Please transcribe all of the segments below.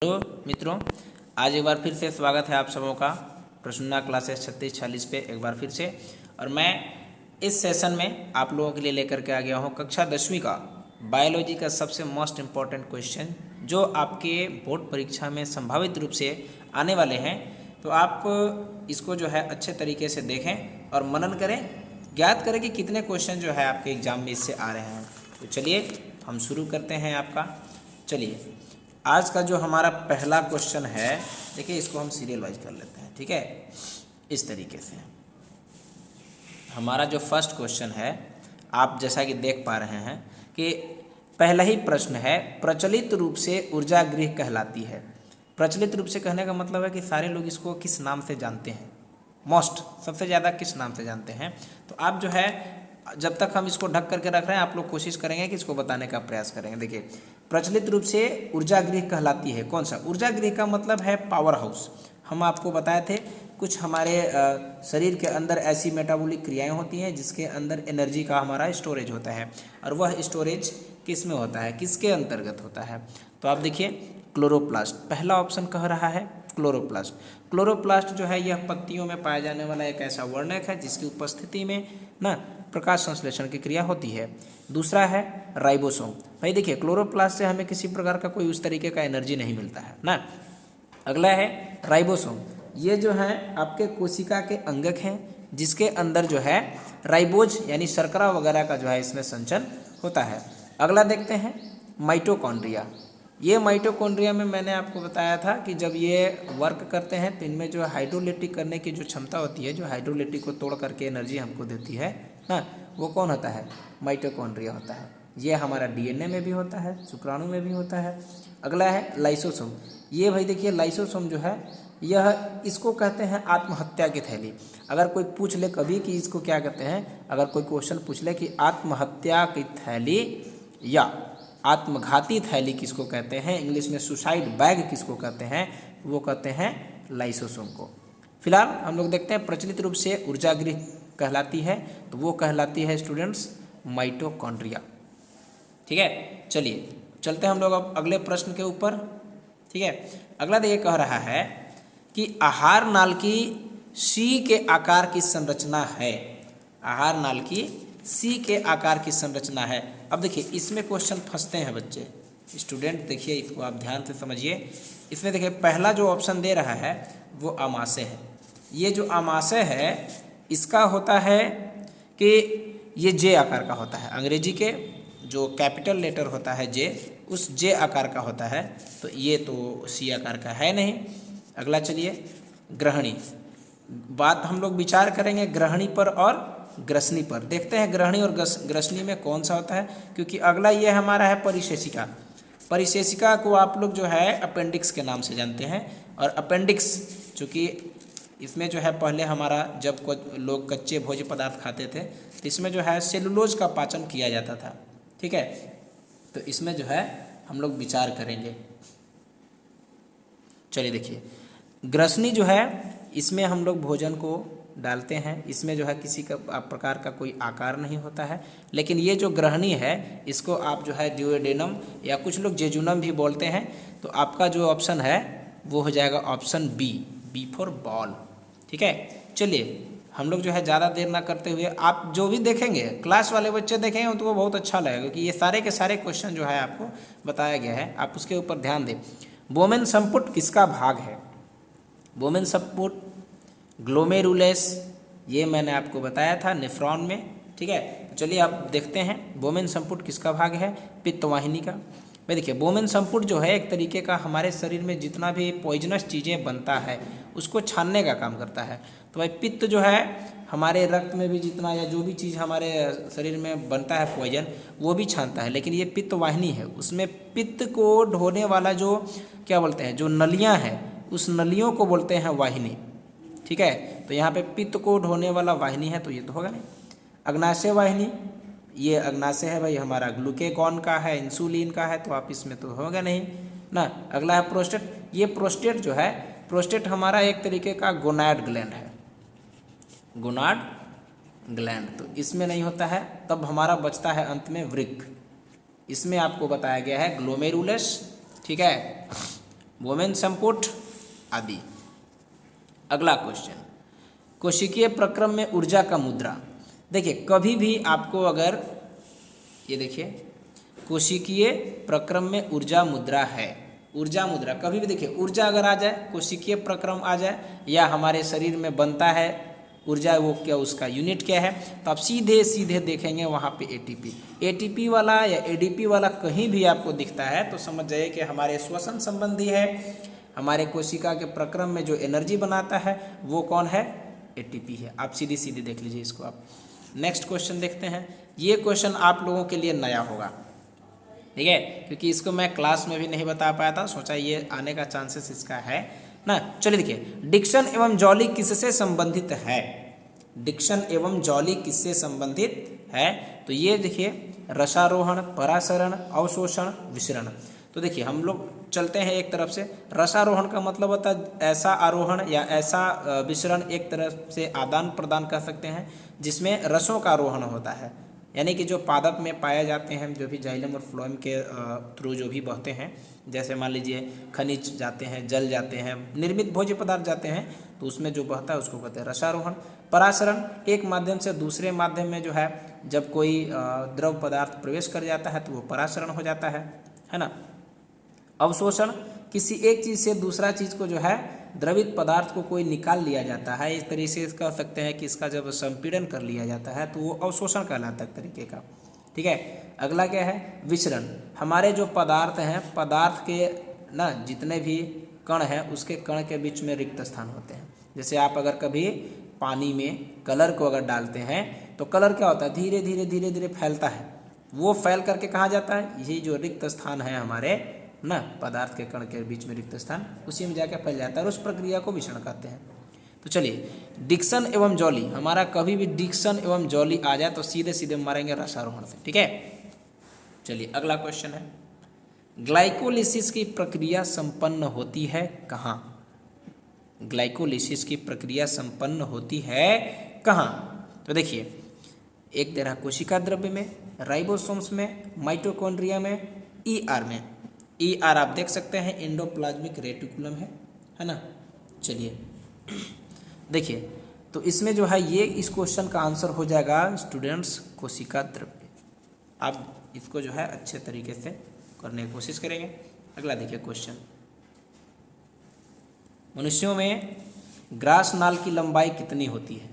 Hello मित्रों, आज एक बार फिर से स्वागत है आप सबों का प्रसून्ना क्लासेस 3640 पे एक बार फिर से। और मैं इस सेशन में आप लोगों के लिए लेकर के आ गया हूँ कक्षा 10वीं का बायोलॉजी का सबसे मोस्ट इम्पॉर्टेंट क्वेश्चन जो आपके बोर्ड परीक्षा में संभावित रूप से आने वाले हैं। तो आप इसको जो है अच्छे तरीके से देखें और मनन करें, ज्ञात करें कि कितने क्वेश्चन जो है आपके एग्जाम में इससे आ रहे हैं। तो चलिए हम शुरू करते हैं आपका। चलिए आज का जो हमारा पहला क्वेश्चन है, देखिए इसको हम सीरियल वाइज कर लेते हैं, ठीक है। इस तरीके से हमारा जो फर्स्ट क्वेश्चन है, आप जैसा कि देख पा रहे हैं कि पहला ही प्रश्न है, प्रचलित रूप से ऊर्जा गृह कहलाती है। प्रचलित रूप से कहने का मतलब है कि सारे लोग इसको किस नाम से जानते हैं, मोस्ट सबसे ज़्यादा किस नाम से जानते हैं। तो आप जो है जब तक हम इसको ढक करके रख रहे हैं, आप लोग कोशिश करेंगे कि इसको बताने का प्रयास करेंगे। देखिए प्रचलित रूप से ऊर्जा गृह कहलाती है, कौन सा ऊर्जा गृह का मतलब है पावर हाउस। हम आपको बताए थे कुछ हमारे शरीर के अंदर ऐसी मेटाबॉलिक क्रियाएं होती हैं जिसके अंदर एनर्जी का हमारा स्टोरेज होता है, और वह स्टोरेज किस में होता है, किसके अंतर्गत होता है। तो आप देखिए क्लोरोप्लास्ट, पहला ऑप्शन कह रहा है क्लोरोप्लास्ट। क्लोरोप्लास्ट जो है यह पत्तियों में पाया जाने वाला एक ऐसा वर्णक है जिसकी उपस्थिति में ना प्रकाश संश्लेषण की क्रिया होती है। दूसरा है राइबोसोम। भाई देखिए क्लोरोप्लास्ट से हमें किसी प्रकार का कोई उस तरीके का एनर्जी नहीं मिलता है ना। अगला है राइबोसोम, ये जो है आपके कोशिका के अंगक हैं जिसके अंदर जो है राइबोज यानी शर्करा वगैरह का जो है इसमें संचन होता है। अगला देखते हैं माइटोकॉन्ड्रिया। ये माइटोकॉन्ड्रिया में मैंने आपको बताया था कि जब ये वर्क करते हैं तो इनमें जो हाइड्रोलिटिक करने की जो क्षमता होती है, जो हाइड्रोलिटिक को तोड़ करके एनर्जी हमको देती है ना, वो कौन होता है, माइटोकॉन्ड्रिया होता है। ये हमारा डीएनए में भी होता है, शुक्राणु में भी होता है। अगला है लाइसोसोम। ये भाई देखिए लाइसोसोम जो है यह इसको कहते हैं आत्महत्या की थैली। अगर कोई पूछ ले कभी कि इसको क्या कहते हैं, अगर कोई क्वेश्चन पूछ ले कि आत्महत्या की थैली या आत्मघाती थैली किसको कहते हैं, इंग्लिश में सुसाइड बैग किसको कहते हैं, वो कहते हैं लाइसोसोम को। फिलहाल हम लोग देखते हैं प्रचलित रूप से ऊर्जा गृह कहलाती है, तो वो कहलाती है स्टूडेंट्स माइटोकॉन्ड्रिया, ठीक है। चलिए चलते हैं हम लोग अब अगले प्रश्न के ऊपर, ठीक है। अगला देखिए कह रहा है कि आहार नाल की सी के आकार की संरचना है। आहार नाल की सी के आकार की संरचना है। अब देखिए इसमें क्वेश्चन फंसते हैं बच्चे, स्टूडेंट देखिए इसको आप ध्यान से समझिए। इसमें देखिए पहला जो ऑप्शन दे रहा है वो आमाशय है। ये जो आमाशय है इसका होता है कि ये जे आकार का होता है, अंग्रेजी के जो कैपिटल लेटर होता है जे, उस जे आकार का होता है, तो ये तो सी आकार का है नहीं। अगला चलिए ग्रहणी, बात हम लोग विचार करेंगे ग्रहणी पर और ग्रसनी पर। देखते हैं ग्रहणी और ग्रसनी में कौन सा होता है, क्योंकि अगला ये हमारा है परिशेषिका। परिशेषिका को आप लोग जो है अपेंडिक्स के नाम से जानते हैं, और अपेंडिक्स चूँकि इसमें जो है पहले हमारा जब लोग कच्चे भोज्य पदार्थ खाते थे तो इसमें जो है सेलुलोज का पाचन किया जाता था, ठीक है। तो इसमें जो है हम लोग विचार करेंगे। चलिए देखिए ग्रसनी जो है इसमें हम लोग भोजन को डालते हैं, इसमें जो है किसी का प्रकार का कोई आकार नहीं होता है। लेकिन ये जो ग्रहणी है इसको आप जो है ड्यूओडेनम या कुछ लोग जेजुनम भी बोलते हैं। तो आपका जो ऑप्शन है वो हो जाएगा option B, B for ball, ठीक है। चलिए हम लोग जो है ज़्यादा देर ना करते हुए, आप जो भी देखेंगे क्लास वाले बच्चे देखेंगे तो वो बहुत अच्छा लगेगा, क्योंकि ये सारे के सारे क्वेश्चन जो है आपको बताया गया है, आप उसके ऊपर ध्यान दें। बोमेन संपुट किसका भाग है, बोमेन संपुट ग्लोमेरुलस, ये मैंने आपको बताया था नेफ्रॉन में, ठीक है। तो चलिए आप देखते हैं बोमेन संपुट किसका भाग है, पित्तवाहिनी का। भाई देखिए बोमेन संपुट जो है एक तरीके का हमारे शरीर में जितना भी पॉइजनस चीज़ें बनता है उसको छानने का काम करता है। तो भाई पित्त जो है हमारे रक्त में भी जितना या जो भी चीज़ हमारे शरीर में बनता है पॉइजन वो भी छानता है, लेकिन ये पित्त वाहिनी है, उसमें पित्त को ढोने वाला जो क्या बोलते हैं जो नलियाँ हैं उस नलियों को बोलते हैं वाहिनी, ठीक है। तो यहाँ पे पित्त को ढोने वाला वाहिनी है, तो ये तो होगा नहीं। अग्नाशय वाहिनी, ये अग्नाशय है भाई हमारा ग्लूकेगॉन का है, इंसुलिन का है, तो आप इसमें तो होगा नहीं ना। अगला है प्रोस्टेट, ये प्रोस्टेट जो है प्रोस्टेट हमारा एक तरीके का गोनाड ग्लैंड है, गोनाड ग्लैंड, तो इसमें नहीं होता है। तब हमारा बचता है अंत में वृक्क, इसमें आपको बताया गया है ग्लोमेरुलस, ठीक है। वोमेन संपुट आदि। अगला क्वेश्चन, कोशिकीय प्रक्रम में ऊर्जा का मुद्रा। देखिए कभी भी आपको अगर ये देखिए कोशिकीय प्रक्रम में ऊर्जा मुद्रा है, ऊर्जा मुद्रा कभी भी देखिए ऊर्जा अगर आ जाए, कोशिकीय प्रक्रम आ जाए या हमारे शरीर में बनता है ऊर्जा, वो क्या उसका यूनिट क्या है, तो आप सीधे सीधे देखेंगे वहाँ पे एटीपी, एटीपी वाला या एडीपी वाला कहीं भी आपको दिखता है तो समझ जाइए कि हमारे श्वसन संबंधी है, हमारे कोशिका के प्रक्रम में जो एनर्जी बनाता है वो कौन है, एटीपी है। आप सीधी सीधी देख लीजिए इसको। आप नेक्स्ट क्वेश्चन देखते हैं। ये क्वेश्चन आप लोगों के लिए नया होगा, ठीक है, क्योंकि इसको मैं क्लास में भी नहीं बता पाया था, सोचा ये आने का चांसेस इसका है ना। चलिए देखिए, डिक्शन एवं जॉली किससे संबंधित है, डिक्शन एवं जॉली किससे संबंधित है, तो ये देखिए रसारोहण, परासरण, अवशोषण, विसरण। तो देखिए हम लोग चलते हैं एक तरफ से, रसारोहण का मतलब होता है ऐसा आरोहण या ऐसा विसरण, एक तरफ से आदान प्रदान कर सकते हैं जिसमें रसों का आरोहण होता है, यानी कि जो पादप में पाए जाते हैं, जो भी जाइलम और फ्लोएम के थ्रू जो भी बहते हैं, जैसे मान लीजिए खनिज जाते हैं, जल जाते हैं, निर्मित भोज्य पदार्थ जाते हैं, तो उसमें जो बहता है उसको कहते हैं रसारोहण। परासरण, एक माध्यम से दूसरे माध्यम में जो है जब कोई द्रव पदार्थ प्रवेश कर जाता है तो वो परासरण हो जाता है ना। अवशोषण, किसी एक चीज़ से दूसरा चीज़ को जो है द्रवित पदार्थ को कोई निकाल लिया जाता है, इस तरीके से कह सकते हैं कि इसका जब संपीड़न कर लिया जाता है तो वो अवशोषण कहलाता है तरीके का, ठीक है। अगला क्या है, विसरण, हमारे जो पदार्थ हैं, पदार्थ के ना जितने भी कण हैं उसके कण के बीच में रिक्त स्थान होते हैं। जैसे आप अगर कभी पानी में कलर को अगर डालते हैं तो कलर क्या होता है, धीरे धीरे धीरे धीरे फैलता है, वो फैल करके कहाँ जाता है, यही जो रिक्त स्थान है हमारे ना पदार्थ के कण के बीच में रिक्त स्थान, उसी में जाकर फैल जाता है और उस प्रक्रिया को विसरण कहते हैं। तो चलिए, डिक्शन एवं जॉली, हमारा कभी भी डिक्शन एवं जॉली आ जाए तो सीधे सीधे मारेंगे रसारोहण से, ठीक है। चलिए अगला क्वेश्चन है, ग्लाइकोलिसिस की प्रक्रिया संपन्न होती है कहाँ, ग्लाइकोलिसिस की प्रक्रिया संपन्न होती है कहाँ, तो देखिए एक तरह कोशिका द्रव्य में, राइबोसोम्स में, माइटोकॉन्ड्रिया में, ईआर में। ईआर आप देख सकते हैं एंडोप्लाज्मिक रेटिकुलम है ना। चलिए देखिए, तो इसमें जो है ये इस क्वेश्चन का आंसर हो जाएगा स्टूडेंट्स कोशिका द्रव्य। आप इसको जो है अच्छे तरीके से करने की कोशिश करेंगे। अगला देखिए क्वेश्चन, मनुष्यों में ग्रास नाल की लंबाई कितनी होती है,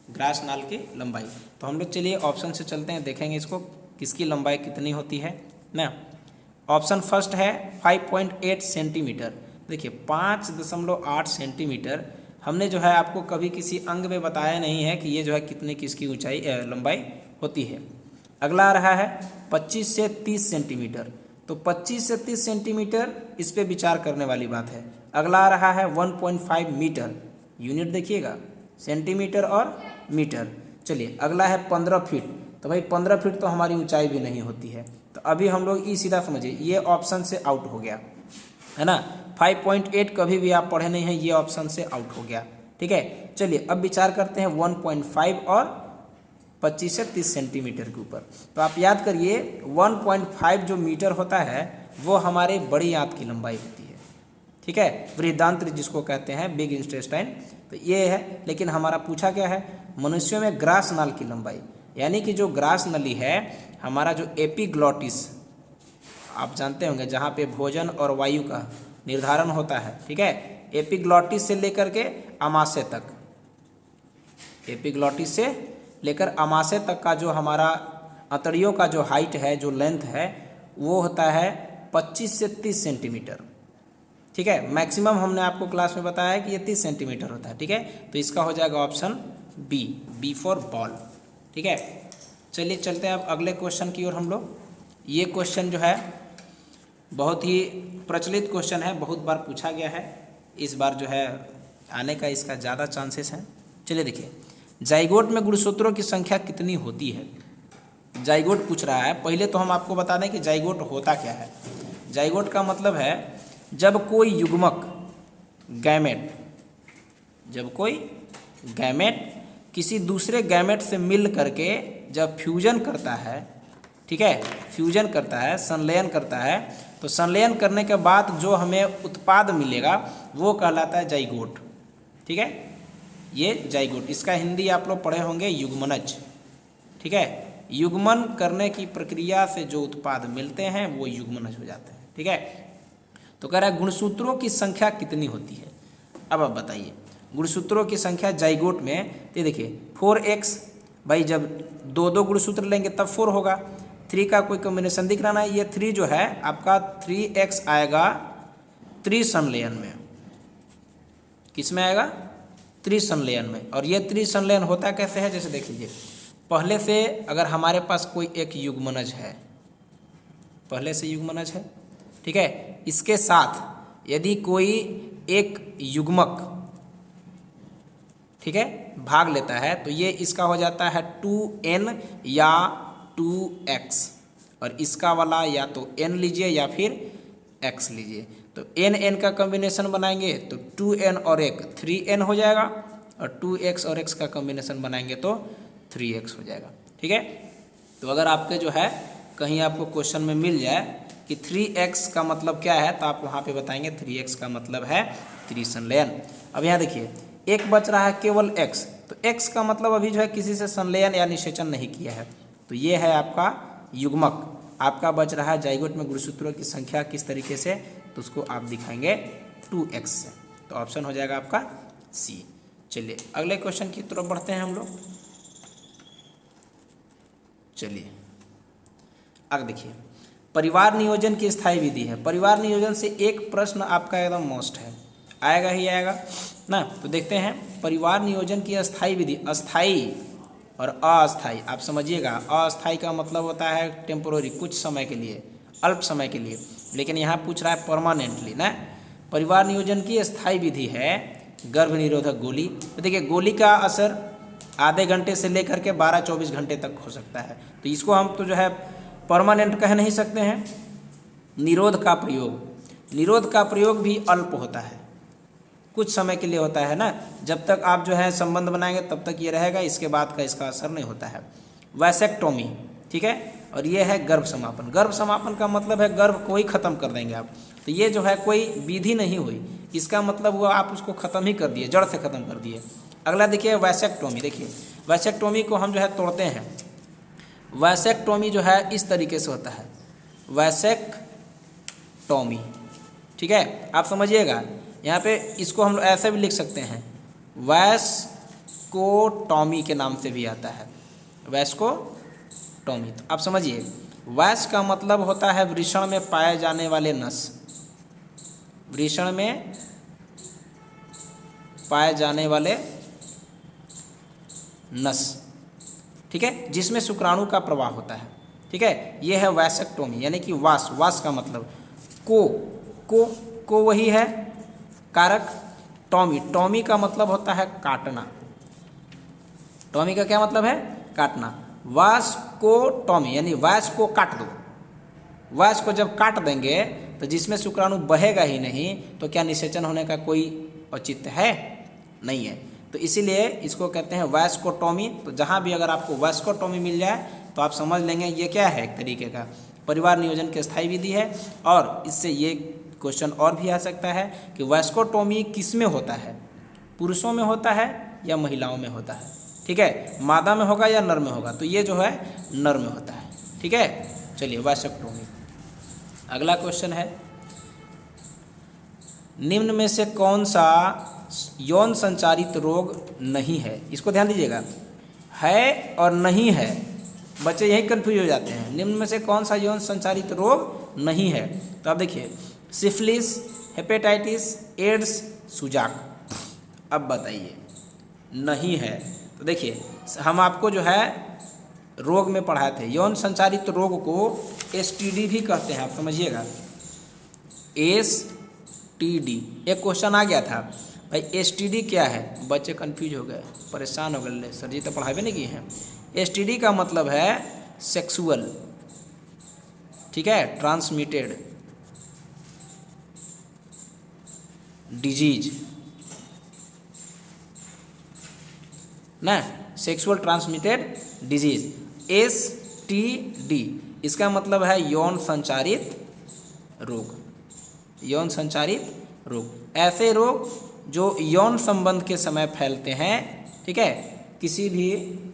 ग्रास नाल की लंबाई। तो हम लोग चलिए ऑप्शन से चलते हैं, देखेंगे इसको किसकी लंबाई कितनी होती है ना। ऑप्शन फर्स्ट है 5.8 सेंटीमीटर। देखिए 5.8 सेंटीमीटर हमने जो है आपको कभी किसी अंग में बताया नहीं है कि ये जो है कितनी किसकी ऊंचाई लंबाई होती है। अगला आ रहा है 25 से 30 सेंटीमीटर। तो 25 से 30 सेंटीमीटर इस पे विचार करने वाली बात है। अगला आ रहा है 1.5 मीटर, यूनिट देखिएगा सेंटीमीटर और मीटर। चलिए अगला है 15 फीट। तो भाई 15 फीट तो हमारी ऊंचाई भी नहीं होती है, तो अभी हम लोग ई सीधा समझिए ये ऑप्शन से आउट हो गया है ना। 5.8 कभी भी आप पढ़े नहीं हैं, ये ऑप्शन से आउट हो गया, ठीक है। चलिए अब विचार करते हैं 1.5 और 25 से 30 सेंटीमीटर के ऊपर। तो आप याद करिए 1.5 जो मीटर होता है वो हमारे बड़ी आंत की लंबाई होती है, ठीक है, बृहदांत्र जिसको कहते हैं, बिग इंटेस्टाइन। तो ये है, लेकिन हमारा पूछा क्या है, मनुष्यों में ग्रास नाल की लंबाई, यानी कि जो ग्रास नली है, हमारा जो एपिग्लॉटिस आप जानते होंगे जहाँ पे भोजन और वायु का निर्धारण होता है, ठीक है, एपिग्लॉटिस से लेकर के आमाशय तक, एपिग्लॉटिस से लेकर आमाशय तक का जो हमारा अतड़ियों का जो हाइट है, जो लेंथ है, वो होता है 25 से 30 सेंटीमीटर, ठीक है। मैक्सिमम हमने आपको क्लास में बताया है कि ये 30 सेंटीमीटर होता है, ठीक है। तो इसका हो जाएगा ऑप्शन बी फॉर बॉल, ठीक है। चलिए चलते हैं अब अगले क्वेश्चन की ओर हम लोग। ये क्वेश्चन जो है बहुत ही प्रचलित क्वेश्चन है, बहुत बार पूछा गया है, इस बार जो है आने का इसका ज़्यादा चांसेस हैं। चलिए देखिए, जाइगोट में गुणसूत्रों की संख्या कितनी होती है, जाइगोट पूछ रहा है। पहले तो हम आपको बता दें कि जाइगोट होता क्या है। जाइगोट का मतलब है जब कोई युग्मक गैमेट, जब कोई गैमेट किसी दूसरे गैमेट से मिल करके जब फ्यूजन करता है, ठीक है, फ्यूजन करता है, संलयन करता है, तो संलयन करने के बाद जो हमें उत्पाद मिलेगा वो कहलाता है जाइगोट। ठीक है, ये जाइगोट, इसका हिंदी आप लोग पढ़े होंगे युग्मनज। ठीक है, युग्मन करने की प्रक्रिया से जो उत्पाद मिलते हैं वो युग्मनज हो जाते हैं। ठीक है, तो कह रहा है गुणसूत्रों की संख्या कितनी होती है। अब आप बताइए गुणसूत्रों की संख्या जाइगोट में, ये देखिए 4x, भाई जब दो दो गुणसूत्र लेंगे तब 4 होगा। 3 का कोई कॉम्बिनेशन दिख रहा ना, ये 3 जो है आपका 3x आएगा त्रिसंलयन में। किस में आएगा? त्रिसंलयन में। और ये त्रिसंलयन होता कैसे है, जैसे देख लीजिए, पहले से अगर हमारे पास कोई एक युग्मनज है, पहले से युग्मनज है, ठीक है, इसके साथ यदि कोई एक युग्मक, ठीक है, भाग लेता है तो ये इसका हो जाता है 2n या 2x, और इसका वाला या तो n लीजिए या फिर x लीजिए। तो n का कॉम्बिनेशन बनाएंगे तो 2n और 1 3n हो जाएगा, और 2x और x का कॉम्बिनेशन बनाएंगे तो 3x हो जाएगा। ठीक है, तो अगर आपके जो है कहीं आपको क्वेश्चन में मिल जाए कि 3x का मतलब क्या है, तो आप वहाँ पे बताएंगे 3x का मतलब है त्रिसंलयन। अब यहाँ देखिए एक बच रहा है केवल x, तो x का मतलब अभी जो है किसी से संलयन या निषेचन नहीं किया है, तो ये है आपका युग्मक। आपका बच रहा है जाइगोट में गुणसूत्रों की संख्या किस तरीके से, तो उसको आप दिखाएंगे 2x से, तो ऑप्शन हो जाएगा आपका C। चलिए अगले क्वेश्चन की तरफ बढ़ते हैं हम लोग। चलिए आगे देखिए, परिवार नियोजन की स्थायी विधि है। परिवार नियोजन से एक प्रश्न आपका एकदम मोस्ट है, आएगा ही आएगा ना। तो देखते हैं परिवार नियोजन की अस्थाई विधि। अस्थाई और अस्थाई आप समझिएगा, अस्थाई का मतलब होता है टेम्पोररी, कुछ समय के लिए, अल्प समय के लिए, लेकिन यहाँ पूछ रहा है परमानेंटली ना। परिवार नियोजन की अस्थाई विधि है गर्भ निरोधक गोली। तो देखिए गोली का असर आधे घंटे से लेकर के 12-24 घंटे तक हो सकता है, तो इसको हम तो जो है परमानेंट कह नहीं सकते हैं। निरोध का प्रयोग, निरोध का प्रयोग भी अल्प होता है, कुछ समय के लिए होता है ना, जब तक आप जो है संबंध बनाएंगे तब तक ये रहेगा, इसके बाद का इसका असर नहीं होता है। वैसेक्टोमी, ठीक है, और ये है गर्भ समापन। गर्भ समापन का मतलब है गर्भ को ही खत्म कर देंगे आप, तो ये जो है कोई विधि नहीं हुई, इसका मतलब हुआ आप उसको खत्म ही कर दिए, जड़ से खत्म कर दिए। अगला देखिए वैसेक्टोमी। देखिए वैसेक्टोमी को हम जो है तोड़ते हैं। वैसेक्टोमी जो है इस तरीके से होता है, वैसेक्टोमी, ठीक है, आप समझिएगा। यहाँ पे इसको हम ऐसे भी लिख सकते हैं, वैस्कोटोमी के नाम से भी आता है, वैस्कोटोमी। तो आप समझिए, वैस का मतलब होता है वृषण में पाए जाने वाले नस, वृषण में पाए जाने वाले नस, ठीक है, जिसमें शुक्राणु का प्रवाह होता है। ठीक है, ये है वैसेक्टोमी, यानी कि वास, वास का मतलब को वही है कारक। टॉमी, टॉमी का मतलब होता है काटना, टॉमी का क्या मतलब है? काटना। वास्कोटॉमी यानी वास को काट दो, वास को जब काट देंगे तो जिसमें शुक्राणु बहेगा ही नहीं, तो क्या निषेचन होने का कोई औचित्य है? नहीं है। तो इसीलिए इसको कहते हैं वैस्कोटोमी। तो जहाँ भी अगर आपको वैस्कोटोमी मिल जाए तो आप समझ लेंगे ये क्या है, एक तरीके का परिवार नियोजन की स्थायी विधि है। और इससे ये क्वेश्चन और भी आ सकता है कि वैस्कोटोमी किस में होता है, पुरुषों में होता है या महिलाओं में होता है। ठीक है, मादा में होगा या नर में होगा, तो ये जो है नर में होता है। ठीक है, चलिए वैस्कोटोमी। अगला क्वेश्चन है, निम्न में से कौन सा यौन संचारित रोग नहीं है? इसको ध्यान दीजिएगा, है और नहीं है, बच्चे यही कंफ्यूज हो जाते हैं। निम्न में से कौन सा यौन संचारित रोग नहीं है? तो आप देखिए, सिफिलिस, हेपेटाइटिस, एड्स, सुजाक। अब बताइए नहीं है, तो देखिए हम आपको जो है रोग में पढ़ाए थे, यौन संचारित रोग को STD भी कहते हैं, आप समझिएगा, STD। एक क्वेश्चन आ गया था भाई STD क्या है, बच्चे कंफ्यूज हो गए, परेशान हो गए, सर जी तो पढ़ावे नहीं किए हैं। STD का मतलब है सेक्सुअल, ठीक है, ट्रांसमिटेड डिजीज ना, सेक्सुअल ट्रांसमिटेड डिजीज, STD। इसका मतलब है यौन संचारित रोग, यौन संचारित रोग, ऐसे रोग जो यौन संबंध के समय फैलते हैं, ठीक है, किसी भी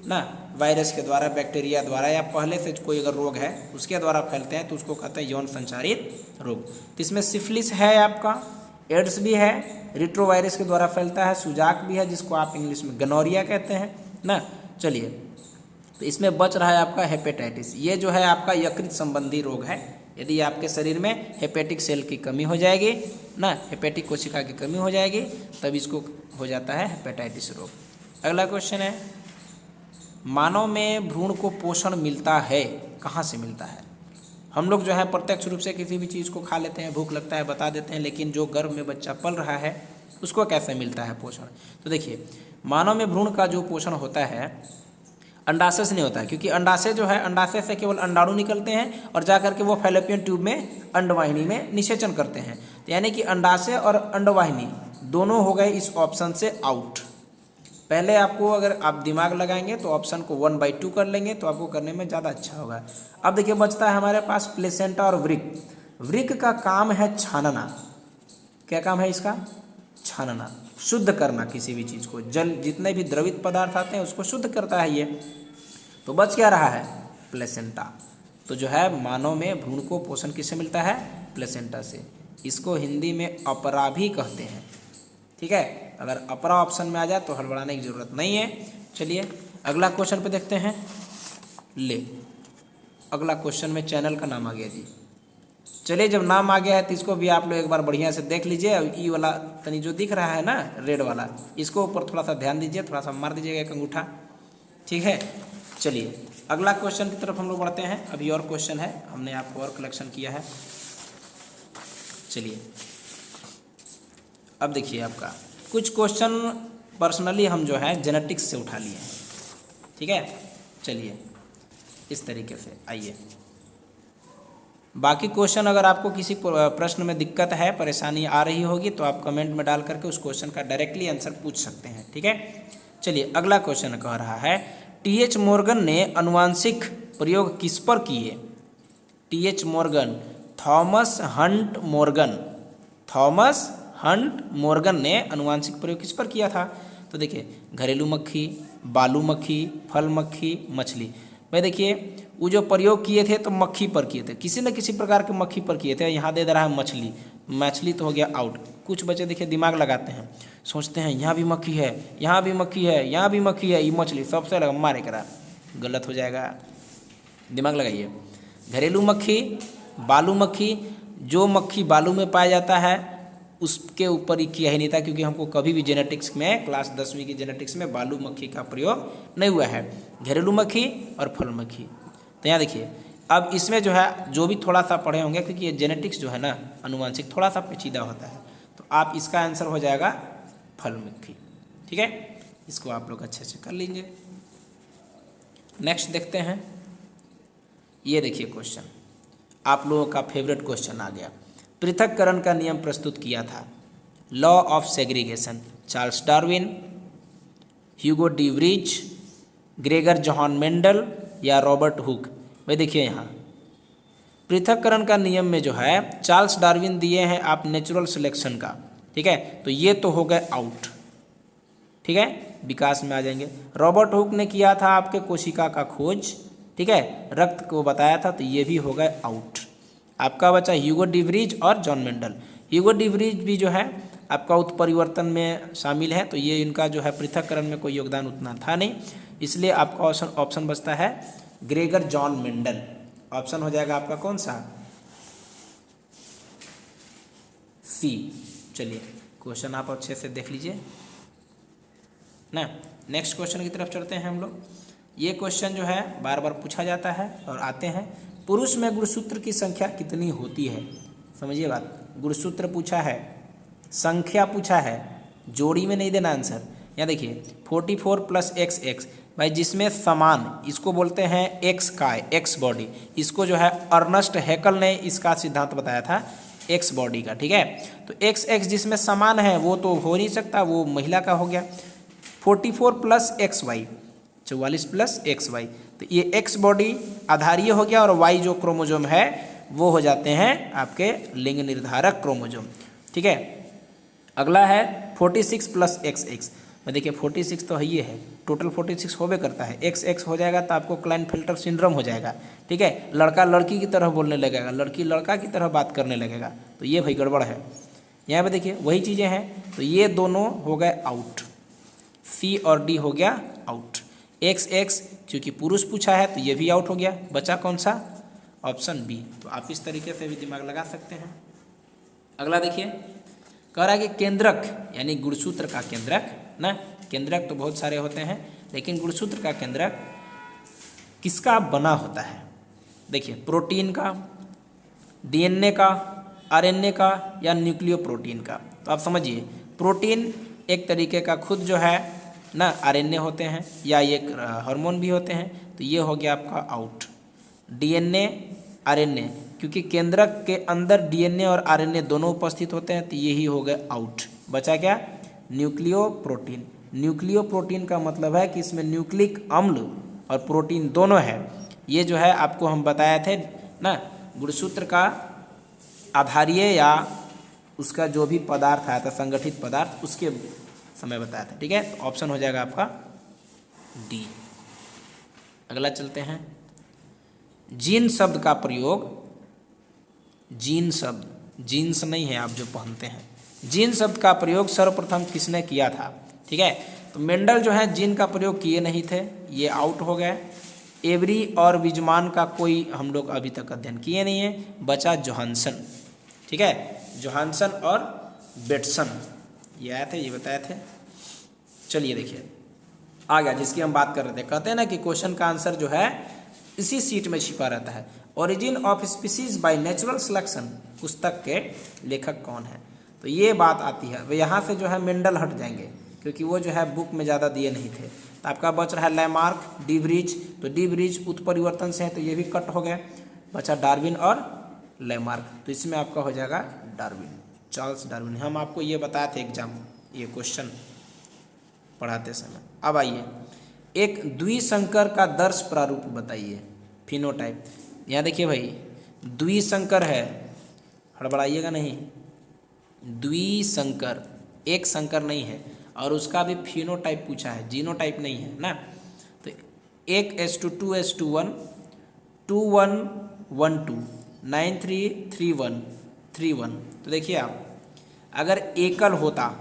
ना वायरस के द्वारा, बैक्टीरिया द्वारा, या पहले से कोई अगर रोग है उसके द्वारा फैलते हैं तो उसको कहते हैं यौन संचारित रोग। तो इसमें सिफिलिस है, आपका एड्स भी है, रिट्रोवायरस के द्वारा फैलता है, सुजाक भी है जिसको आप इंग्लिश में गनोरिया कहते हैं ना। चलिए, तो इसमें बच रहा है आपका हेपेटाइटिस। ये जो है आपका यकृत संबंधी रोग है। यदि आपके शरीर में हेपेटिक सेल की कमी हो जाएगी ना, हेपेटिक कोशिका की कमी हो जाएगी, तब इसको हो जाता है हेपेटाइटिस रोग। अगला क्वेश्चन है, मानव में भ्रूण को पोषण मिलता है, कहाँ से मिलता है? हम लोग जो है प्रत्यक्ष रूप से किसी भी चीज़ को खा लेते हैं, भूख लगता है बता देते हैं, लेकिन जो गर्भ में बच्चा पल रहा है उसको कैसे मिलता है पोषण? तो देखिए, मानव में भ्रूण का जो पोषण होता है अंडाशय से नहीं होता है, क्योंकि अंडाशय जो है, अंडाशय से केवल अंडाणु निकलते हैं और जा करके वो फैलोपियन ट्यूब में अंडवाहिनी में निषेचन करते हैं। तो यानी कि अंडाशय और अंडवाहिनी दोनों हो गए इस ऑप्शन से आउट। पहले आपको, अगर आप दिमाग लगाएंगे तो ऑप्शन को 1/2 कर लेंगे तो आपको करने में ज़्यादा अच्छा होगा। अब देखिए, बचता है हमारे पास प्लेसेंटा और वृक। वृक का काम है छानना। क्या काम है इसका? छानना, शुद्ध करना किसी भी चीज़ को। जल, जितने भी द्रवित पदार्थ आते हैं उसको शुद्ध करता है ये। तो बच क्या रहा है? प्लेसेंटा। तो जो है मानव में भ्रूण को पोषण किससे मिलता है? प्लेसेंटा से। इसको हिंदी में अपरा भी कहते हैं, ठीक है। अगर अपरा ऑप्शन में आ जाए तो हड़बड़ाने की जरूरत नहीं है। चलिए अगला क्वेश्चन पे देखते हैं। ले, अगला क्वेश्चन में चैनल का नाम आ गया जी। चलिए, जब नाम आ गया है तो इसको भी आप लोग एक बार बढ़िया से देख लीजिए। ई वाला तनी जो दिख रहा है ना, रेड वाला, इसको ऊपर थोड़ा सा ध्यान दीजिए, थोड़ा सा मार दीजिएगा एक अंगूठा, ठीक है। चलिए अगला क्वेश्चन की तरफ हम लोग बढ़ते हैं। अभी और क्वेश्चन है, हमने आपको और कलेक्शन किया है। चलिए अब देखिए, आपका कुछ क्वेश्चन पर्सनली हम जो है जेनेटिक्स से उठा लिए हैं, ठीक है। चलिए इस तरीके से आइए। बाकी क्वेश्चन अगर आपको किसी प्रश्न में दिक्कत है, परेशानी आ रही होगी, तो आप कमेंट में डाल करके उस क्वेश्चन का डायरेक्टली आंसर पूछ सकते हैं, ठीक है। चलिए अगला क्वेश्चन कह रहा है, टी.एच. मॉर्गन ने अनुवांशिक प्रयोग किस पर किए? TH. Morgan, Thomas Hunt Morgan, Thomas Hunt Morgan ने अनुवांशिक प्रयोग किस पर किया था? तो देखिए, घरेलू मक्खी, बालू मक्खी, फल मक्खी, मछली। भाई देखिए, वो जो प्रयोग किए थे तो मक्खी पर किए थे, किसी न किसी प्रकार के मक्खी पर किए थे। यहाँ दे रहा है मछली, मछली तो हो गया आउट। कुछ बच्चे देखिए दिमाग लगाते हैं, सोचते हैं यहाँ भी मक्खी है, यहाँ भी मक्खी है, यहाँ भी मक्खी है, ये मछली सबसे लगा मारे करा, गलत हो जाएगा। दिमाग लगाइए। घरेलू मक्खी, बालू मक्खी, जो मक्खी बालू में पाया जाता है उसके ऊपर ही किया ही नहीं था, क्योंकि हमको कभी भी जेनेटिक्स में, क्लास 10वीं की जेनेटिक्स में बालू मक्खी का प्रयोग नहीं हुआ है। घरेलू मक्खी और फल मक्खी। तो यहाँ देखिए, अब इसमें जो है जो भी थोड़ा सा पढ़े होंगे, क्योंकि ये जेनेटिक्स जो है ना, अनुवांशिक थोड़ा सा पेचीदा होता है, तो आप इसका आंसर हो जाएगा फल मक्खी, ठीक है। इसको आप लोग अच्छे से कर लीजिए। नेक्स्ट देखते हैं। ये देखिए क्वेश्चन, आप लोगों का फेवरेट क्वेश्चन आ गया। पृथक्करण का नियम प्रस्तुत किया था? Law of segregation, Charles Darwin, Hugo de Vries, Gregor John Mendel या रॉबर्ट हुक? भाई देखिए, यहाँ पृथक्करण का नियम में जो है चार्ल्स डार्विन दिए हैं आप नेचुरल सिलेक्शन का, ठीक है। तो ये तो हो गए आउट, ठीक है, विकास में आ जाएंगे। रॉबर्ट हुक ने किया था आपके कोशिका का खोज, ठीक है, रक्त को बताया था, तो ये भी हो गए आउट। आपका बचा ह्यूगो डी व्रीज और John Mendel. Hugo de Vries भी जो है आपका उत्परिवर्तन में शामिल है, तो ये इनका जो है पृथक्करण में कोई योगदान उतना था नहीं, इसलिए आपका ऑप्शन बचता है ग्रेगर जॉन मेंडल। ऑप्शन हो जाएगा आपका कौन सा? सी। चलिए क्वेश्चन आप अच्छे से देख लीजिए ना। नेक्स्ट क्वेश्चन की तरफ चलते हैं हम लोग। ये क्वेश्चन जो है बार बार पूछा जाता है और आते हैं। पुरुष में गुणसूत्र की संख्या कितनी होती है? समझिए बात, गुणसूत्र पूछा है, संख्या पूछा है, जोड़ी में नहीं देना आंसर। यहाँ देखिए 44 + XX, भाई जिसमें समान, इसको बोलते हैं एक्स काय, एक्स बॉडी। इसको जो है अर्नस्ट हैकल ने इसका सिद्धांत बताया था एक्स बॉडी का, ठीक है। तो XX जिसमें समान है वो तो हो नहीं सकता, वो महिला का हो गया। 44 + XY, 44 + XY, तो ये एक्स बॉडी आधारीय हो गया और वाई जो क्रोमोजोम है वो हो जाते हैं आपके लिंग निर्धारक क्रोमोजोम। ठीक है, अगला है 46 प्लस XX में देखिए 46 तो है, ये है टोटल 46 होबे करता है, XX हो जाएगा तो आपको क्लाइनफेल्टर सिंड्रोम हो जाएगा। ठीक है, लड़का लड़की की तरह बोलने लगेगा, लड़की लड़का की तरह बात करने लगेगा, तो ये भाई गड़बड़ है। यहाँ पे देखिए वही चीज़ें हैं, तो ये दोनों हो गए आउट, C और D हो गया आउट। XX क्योंकि पुरुष पूछा है तो ये भी आउट हो गया, बचा कौन सा, ऑप्शन B। तो आप इस तरीके से भी दिमाग लगा सकते हैं। अगला देखिए, कह रहा है कि केंद्रक यानी गुणसूत्र का केंद्रक ना, केंद्रक तो बहुत सारे होते हैं लेकिन गुणसूत्र का केंद्रक किसका बना होता है। देखिए प्रोटीन का, DNA का, RNA का या न्यूक्लियो प्रोटीन का। तो आप समझिए प्रोटीन एक तरीके का खुद जो है ना RNA होते हैं या एक हार्मोन भी होते हैं, तो ये हो गया आपका आउट। DNA RNA क्योंकि केंद्रक के अंदर DNA और RNA दोनों उपस्थित होते हैं, तो यही हो गए आउट। बचा क्या, न्यूक्लियो प्रोटीन। न्यूक्लियो प्रोटीन का मतलब है कि इसमें न्यूक्लिक अम्ल और प्रोटीन दोनों है। ये जो है आपको हम बताए थे ना, गुणसूत्र का आधारीय या उसका जो भी पदार्थ आया था संगठित पदार्थ, उसके समय बताया था। ठीक है, तो ऑप्शन हो जाएगा आपका D। अगला चलते हैं, जीन शब्द का प्रयोग, जीन शब्द, जीन्स नहीं है आप जो पहनते हैं, जीन शब्द का प्रयोग सर्वप्रथम किसने किया था। ठीक है, तो मेंडल जो है जीन का प्रयोग किए नहीं थे, ये आउट हो गए। एवरी और विजमान का कोई हम लोग अभी तक अध्ययन किए नहीं है, बचा जोहानसन। ठीक है, जोहानसन और बेटसन ये आए थे, ये बताए थे। चलिए देखिए आ गया जिसकी हम बात कर रहे थे, कहते हैं ना कि क्वेश्चन का आंसर जो है इसी सीट में छिपा रहता है। Origin of species by natural selection पुस्तक के लेखक कौन है, तो ये बात आती है। वे यहाँ से जो है मेंडल हट जाएंगे क्योंकि वो जो है बुक में ज़्यादा दिए नहीं थे। तो आपका बच रहा है लैमार्क, डी ब्रिज, तो डी ब्रिज उत्परिवर्तन से है तो ये भी कट हो गया, बचा डार्विन और लैमार्क, तो इसमें आपका हो जाएगा डार्विन, चार्ल्स डार्विन। हम आपको ये बताए थे एग्जाम ये क्वेश्चन पढ़ाते समय। अब आइए एक द्विसंकर का दर्श प्रारूप बताइए, फिनोटाइप। यहाँ देखिए भाई द्विसंकर है, हड़बड़ाइएगा नहीं, द्विसंकर, एक संकर नहीं है, और उसका भी फिनोटाइप पूछा है, जीनोटाइप नहीं है ना। तो 1:2:1 2112 933131। तो देखिए आप अगर एकल होता,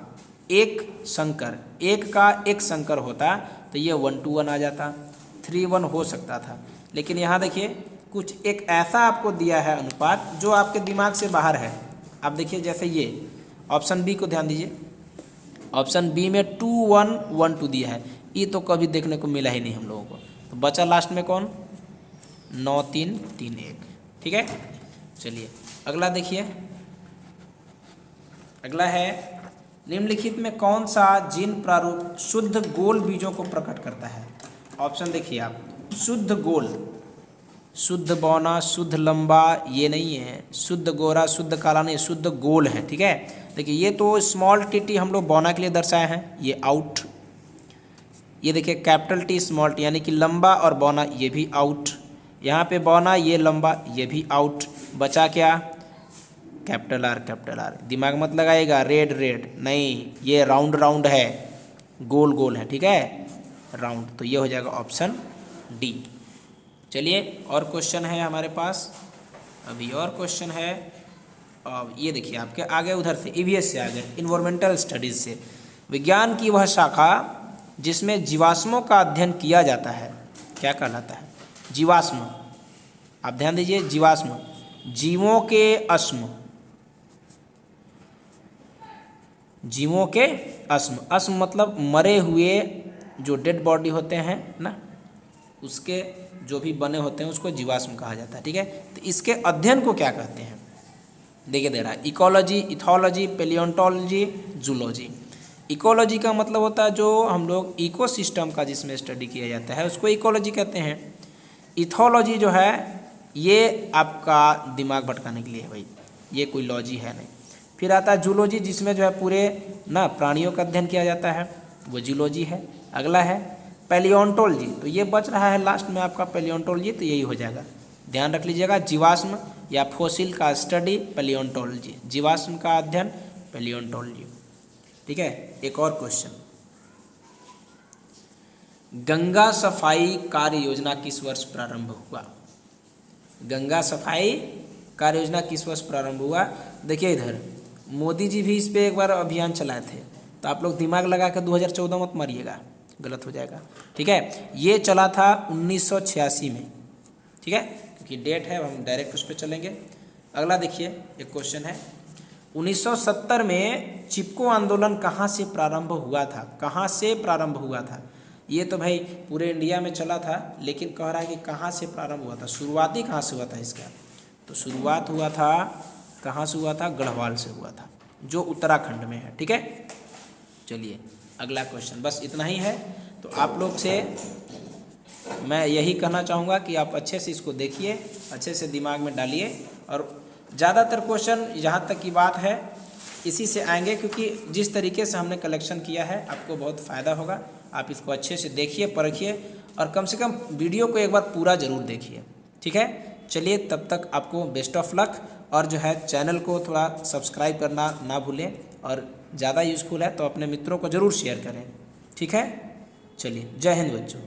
एक संकर, एक का एक संकर होता तो ये 1:1 आ जाता, 3:1 हो सकता था। लेकिन यहाँ देखिए कुछ एक ऐसा आपको दिया है अनुपात जो आपके दिमाग से बाहर है। आप देखिए जैसे ये ऑप्शन बी को ध्यान दीजिए, ऑप्शन बी में 2112 दिया है, ये तो कभी देखने को मिला ही नहीं हम लोगों को। तो बचा लास्ट में कौन, 9331। ठीक है, चलिए अगला देखिए, अगला है निम्नलिखित में कौन सा जीन प्रारूप शुद्ध गोल बीजों को प्रकट करता है। ऑप्शन देखिए आप, शुद्ध गोल, शुद्ध बौना, शुद्ध लंबा ये नहीं है, शुद्ध गोरा, शुद्ध काला नहीं, शुद्ध गोल है। ठीक है, देखिए ये तो स्मॉल टी हम लोग बौना के लिए दर्शाए हैं, ये आउट। ये देखिए कैपिटल टी स्मॉल टी यानी कि लंबा और बौना, ये भी आउट। यहाँ पे बौना ये लंबा, ये भी आउट। बचा क्या, कैपिटल आर। दिमाग मत लगाइएगा रेड रेड नहीं, ये राउंड राउंड है, गोल गोल है। ठीक है, राउंड, तो ये हो जाएगा ऑप्शन डी। चलिए और क्वेश्चन है हमारे पास, अभी और क्वेश्चन है। अब ये देखिए आपके आगे उधर से ईवीएस से आगे इन्वायरमेंटल स्टडीज़ से, विज्ञान की वह शाखा जिसमें जीवाश्मों का अध्ययन किया जाता है क्या कहलाता है। जीवाश्म, आप ध्यान दीजिए, जीवाश्म, जीवों के अस्म, जीवों के अस्म, अस्म मतलब मरे हुए जो डेड बॉडी होते हैं ना, उसके जो भी बने होते हैं उसको जीवाश्म कहा जाता है। ठीक है, तो इसके अध्ययन को क्या कहते हैं, देखिए दे रहा है इकोलॉजी, इथोलॉजी, पेलियोंटोलॉजी, जूलॉजी। इकोलॉजी का मतलब होता है जो हम लोग इकोसिस्टम का जिसमें स्टडी किया जाता है उसको इकोलॉजी कहते हैं। इथोलॉजी जो है ये आपका दिमाग भटकाने के लिए है भाई, ये कोई लॉजी है नहीं। फिर आता है जूलॉजी जिसमें जो है पूरे ना प्राणियों का अध्ययन किया जाता है, वो जूलॉजी है। अगला है पेलियोंटोलॉजी, तो ये बच रहा है लास्ट में आपका पेलियोंटोलॉजी, तो यही हो जाएगा, ध्यान रख लीजिएगा। जीवाश्म या फॉसिल का स्टडी पैलियोंटोलॉजी, जीवाश्म का अध्ययन पैलियोंटोलॉजी। ठीक है, एक और क्वेश्चन, गंगा सफाई कार्य योजना किस वर्ष प्रारंभ हुआ? गंगा सफाई कार्य योजना किस वर्ष प्रारंभ हुआ? देखिए इधर मोदी जी भी इस पे एक बार अभियान चलाए थे, तो आप लोग दिमाग लगा कर 2014 मत मारिएगा, गलत हो जाएगा। ठीक है, ये चला था 1986 में। ठीक है, क्योंकि डेट है, हम डायरेक्ट उस पर चलेंगे। अगला देखिए, एक क्वेश्चन है, 1970 में चिपको आंदोलन कहाँ से प्रारंभ हुआ था? कहाँ से प्रारंभ हुआ था? ये तो भाई पूरे इंडिया में चला था, लेकिन कह रहा है कि कहाँ से प्रारंभ हुआ था, शुरुआती कहाँ से हुआ था इसका? तो शुरुआत हुआ था, कहाँ से हुआ था? गढ़वाल से हुआ था, जो उत्तराखंड में है। ठीक है, चलिए अगला क्वेश्चन, बस इतना ही है। तो आप लोग से मैं यही कहना चाहूँगा कि आप अच्छे से इसको देखिए, अच्छे से दिमाग में डालिए, और ज़्यादातर क्वेश्चन जहाँ तक की बात है इसी से आएंगे, क्योंकि जिस तरीके से हमने कलेक्शन किया है आपको बहुत फ़ायदा होगा। आप इसको अच्छे से देखिए, परखिए, और कम से कम वीडियो को एक बार पूरा ज़रूर देखिए। ठीक है, चलिए तब तक आपको बेस्ट ऑफ लक, और जो है चैनल को थोड़ा सब्सक्राइब करना ना भूलें, और ज़्यादा यूज़फुल है तो अपने मित्रों को ज़रूर शेयर करें। ठीक है, चलिए, जय हिंद बच्चों।